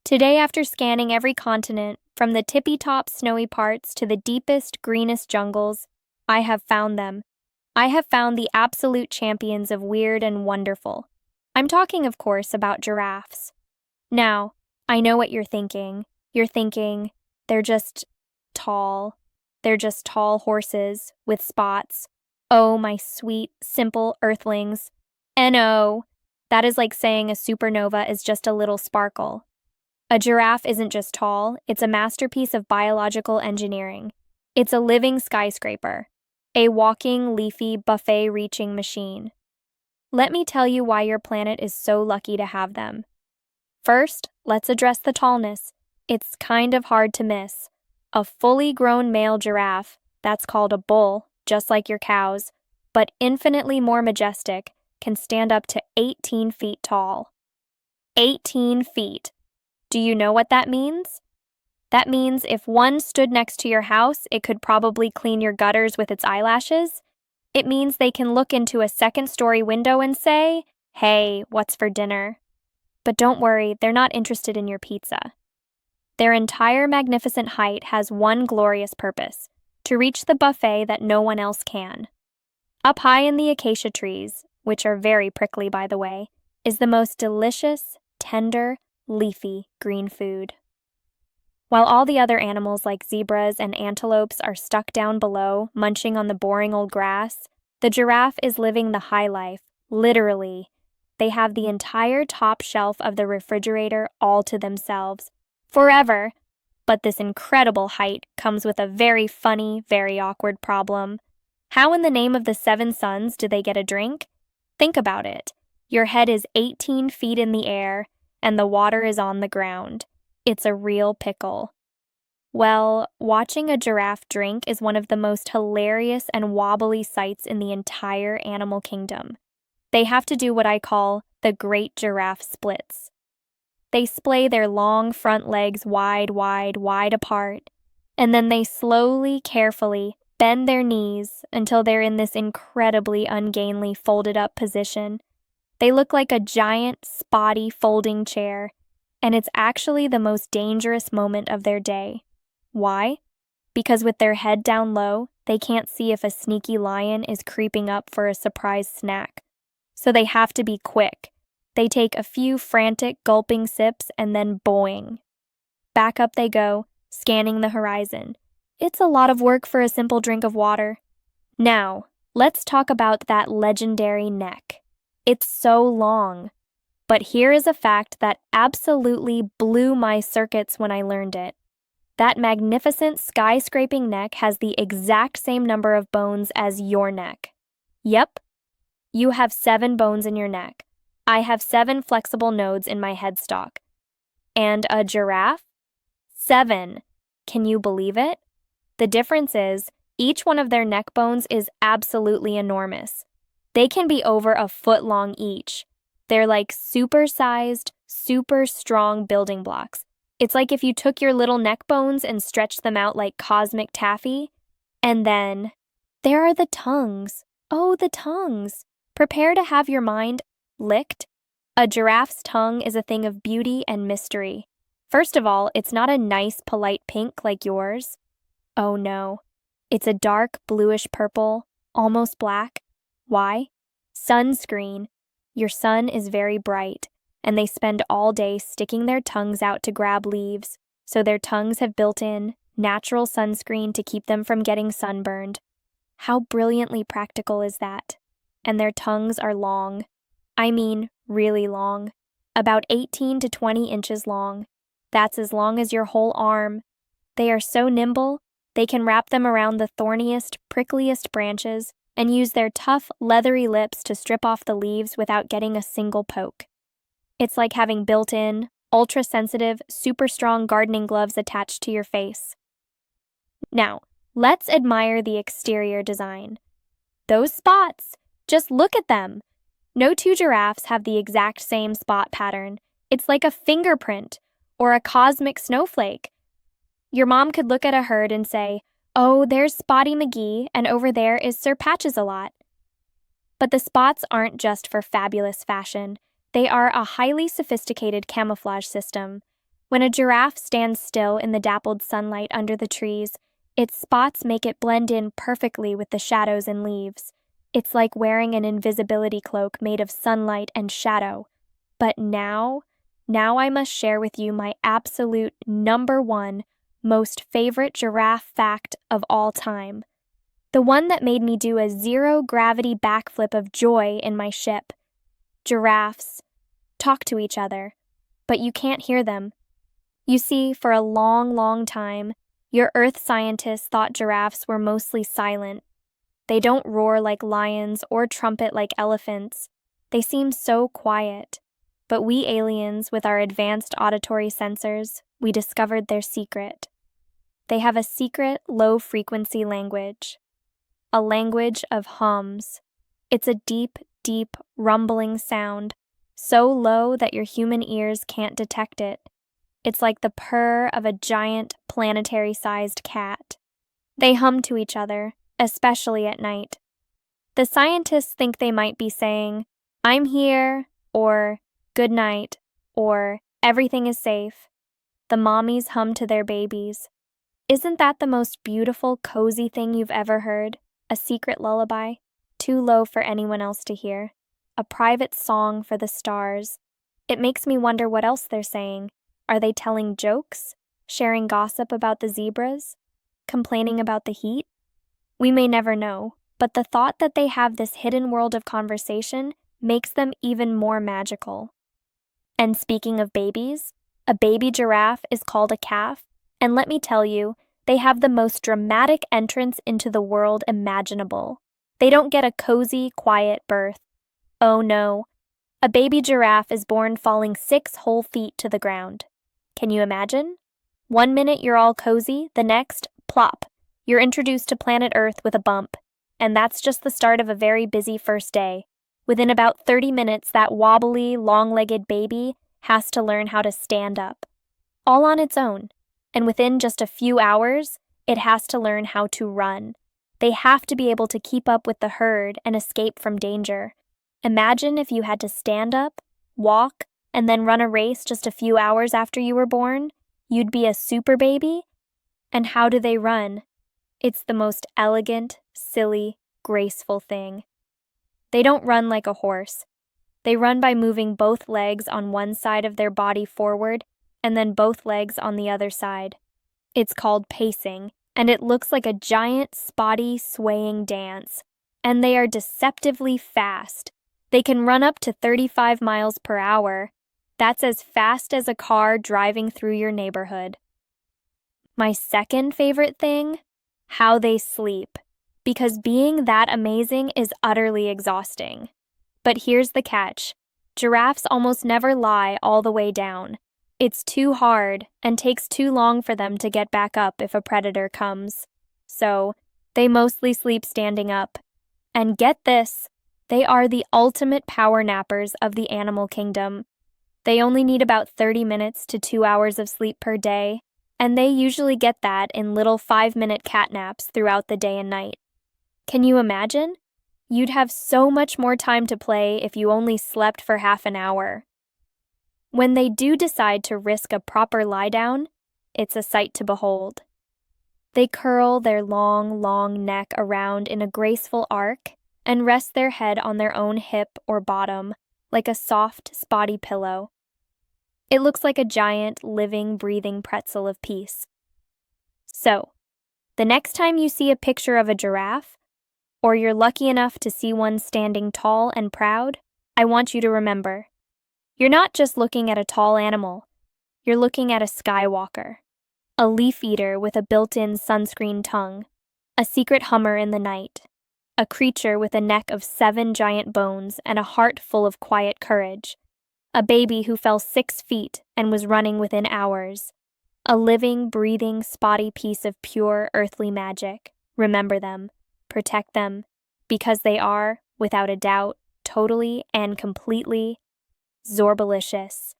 Today, after scanning every continent, from the tippy-top snowy parts to the deepest, greenest jungles, I have found them. I have found the absolute champions of weird and wonderful. I'm talking, of course, about giraffes. Now, I know what you're thinking. You're thinking, they're just tall. They're just tall horses with spots. Oh, my sweet, simple earthlings. N.O. That is like saying a supernova is just a little sparkle. A giraffe isn't just tall, it's a masterpiece of biological engineering. It's a living skyscraper, a walking, leafy, buffet-reaching machine. Let me tell you why your planet is so lucky to have them. First, let's address the tallness. It's kind of hard to miss. A fully grown male giraffe, that's called a bull, just like your cows, but infinitely more majestic, can stand up to 18 feet tall. 18 feet. Do you know what that means? That means if one stood next to your house, it could probably clean your gutters with its eyelashes. It means they can look into a second-story window and say, "Hey, what's for dinner?" But don't worry, they're not interested in your pizza. Their entire magnificent height has one glorious purpose: to reach the buffet that no one else can. Up high in the acacia trees, which are very prickly by the way, is the most delicious, tender, leafy green food. While all the other animals like zebras and antelopes are stuck down below, munching on the boring old grass, the giraffe is living the high life, literally. They have the entire top shelf of the refrigerator all to themselves, forever. But this incredible height comes with a very funny, very awkward problem. How in the name of the 7 suns do they get a drink? Think about it. Your head is 18 feet in the air, and the water is on the ground. It's a real pickle. Well, watching a giraffe drink is one of the most hilarious and wobbly sights in the entire animal kingdom. They have to do what I call the great giraffe splits. They splay their long front legs wide apart, and then they slowly, carefully bend their knees until they're in this incredibly ungainly folded-up position. They look like a giant, spotty folding chair, and it's actually the most dangerous moment of their day. Why? Because with their head down low, they can't see if a sneaky lion is creeping up for a surprise snack. So they have to be quick. They take a few frantic, gulping sips and then boing. Back up they go, scanning the horizon. It's a lot of work for a simple drink of water. Now, let's talk about that legendary neck. It's so long. But here is a fact that absolutely blew my circuits when I learned it. That magnificent skyscraping neck has the exact same number of bones as your neck. Yep. You have 7 bones in your neck. I have 7 flexible nodes in my headstock. And a giraffe? 7. Can you believe it? The difference is, each one of their neck bones is absolutely enormous. They can be over a foot long each. They're like super-sized, super strong building blocks. It's like if you took your little neck bones and stretched them out like cosmic taffy. And then, there are the tongues. Oh, the tongues. Prepare to have your mind licked. A giraffe's tongue is a thing of beauty and mystery. First of all, it's not a nice, polite pink like yours. Oh no. It's a dark, bluish purple, almost black. Why? Sunscreen. Your sun is very bright, and they spend all day sticking their tongues out to grab leaves, so their tongues have built-in, natural sunscreen to keep them from getting sunburned. How brilliantly practical is that? And their tongues are long. I mean, really long. About 18 to 20 inches long. That's as long as your whole arm. They are so nimble, they can wrap them around the thorniest, prickliest branches and use their tough, leathery lips to strip off the leaves without getting a single poke. It's like having built-in, ultra-sensitive, super-strong gardening gloves attached to your face. Now, let's admire the exterior design. Those spots! Just look at them! No 2 giraffes have the exact same spot pattern. It's like a fingerprint, or a cosmic snowflake. Your mom could look at a herd and say, "Oh, there's Spotty McGee, and over there is Sir Patches-a-Lot." But the spots aren't just for fabulous fashion. They are a highly sophisticated camouflage system. When a giraffe stands still in the dappled sunlight under the trees, its spots make it blend in perfectly with the shadows and leaves. It's like wearing an invisibility cloak made of sunlight and shadow. But now I must share with you my absolute number one most favorite giraffe fact of all time. The one that made me do a zero-gravity backflip of joy in my ship. Giraffes talk to each other, but you can't hear them. You see, for a long time, your Earth scientists thought giraffes were mostly silent. They don't roar like lions or trumpet like elephants. They seem so quiet. But we aliens, with our advanced auditory sensors, we discovered their secret. They have a secret low-frequency language. A language of hums. It's a deep, rumbling sound, so low that your human ears can't detect it. It's like the purr of a giant, planetary-sized cat. They hum to each other, especially at night. The scientists think they might be saying, "I'm here," or "Good night," or "Everything is safe." The mommies hum to their babies. Isn't that the most beautiful, cozy thing you've ever heard? A secret lullaby, too low for anyone else to hear. A private song for the stars. It makes me wonder what else they're saying. Are they telling jokes? Sharing gossip about the zebras? Complaining about the heat? We may never know, but the thought that they have this hidden world of conversation makes them even more magical. And speaking of babies, a baby giraffe is called a calf, and let me tell you, they have the most dramatic entrance into the world imaginable. They don't get a cozy, quiet birth. Oh no. A baby giraffe is born falling 6 whole feet to the ground. Can you imagine? One minute you're all cozy, the next, plop, you're introduced to planet Earth with a bump. And that's just the start of a very busy first day. Within about 30 minutes, that wobbly, long-legged baby has to learn how to stand up. All on its own. And within just a few hours, it has to learn how to run. They have to be able to keep up with the herd and escape from danger. Imagine if you had to stand up, walk, and then run a race just a few hours after you were born. You'd be a super baby? And how do they run? It's the most elegant, silly, graceful thing. They don't run like a horse. They run by moving both legs on one side of their body forward and then both legs on the other side. It's called pacing, and it looks like a giant, spotty, swaying dance. And they are deceptively fast. They can run up to 35 miles per hour. That's as fast as a car driving through your neighborhood. My second favorite thing? How they sleep. Because being that amazing is utterly exhausting. But here's the catch. Giraffes almost never lie all the way down. It's too hard and takes too long for them to get back up if a predator comes. So, they mostly sleep standing up. And get this, they are the ultimate power nappers of the animal kingdom. They only need about 30 minutes to 2 hours of sleep per day, and they usually get that in little 5-minute cat naps throughout the day and night. Can you imagine? You'd have so much more time to play if you only slept for half an hour. When they do decide to risk a proper lie-down, it's a sight to behold. They curl their long neck around in a graceful arc and rest their head on their own hip or bottom, like a soft, spotty pillow. It looks like a giant, living, breathing pretzel of peace. So, the next time you see a picture of a giraffe, or you're lucky enough to see one standing tall and proud, I want you to remember, you're not just looking at a tall animal, you're looking at a skywalker, a leaf eater with a built-in sunscreen tongue, a secret hummer in the night, a creature with a neck of 7 giant bones and a heart full of quiet courage, a baby who fell 6 feet and was running within hours, a living, breathing, spotty piece of pure earthly magic. Remember them, protect them, because they are, without a doubt, totally and completely Zorbalicious.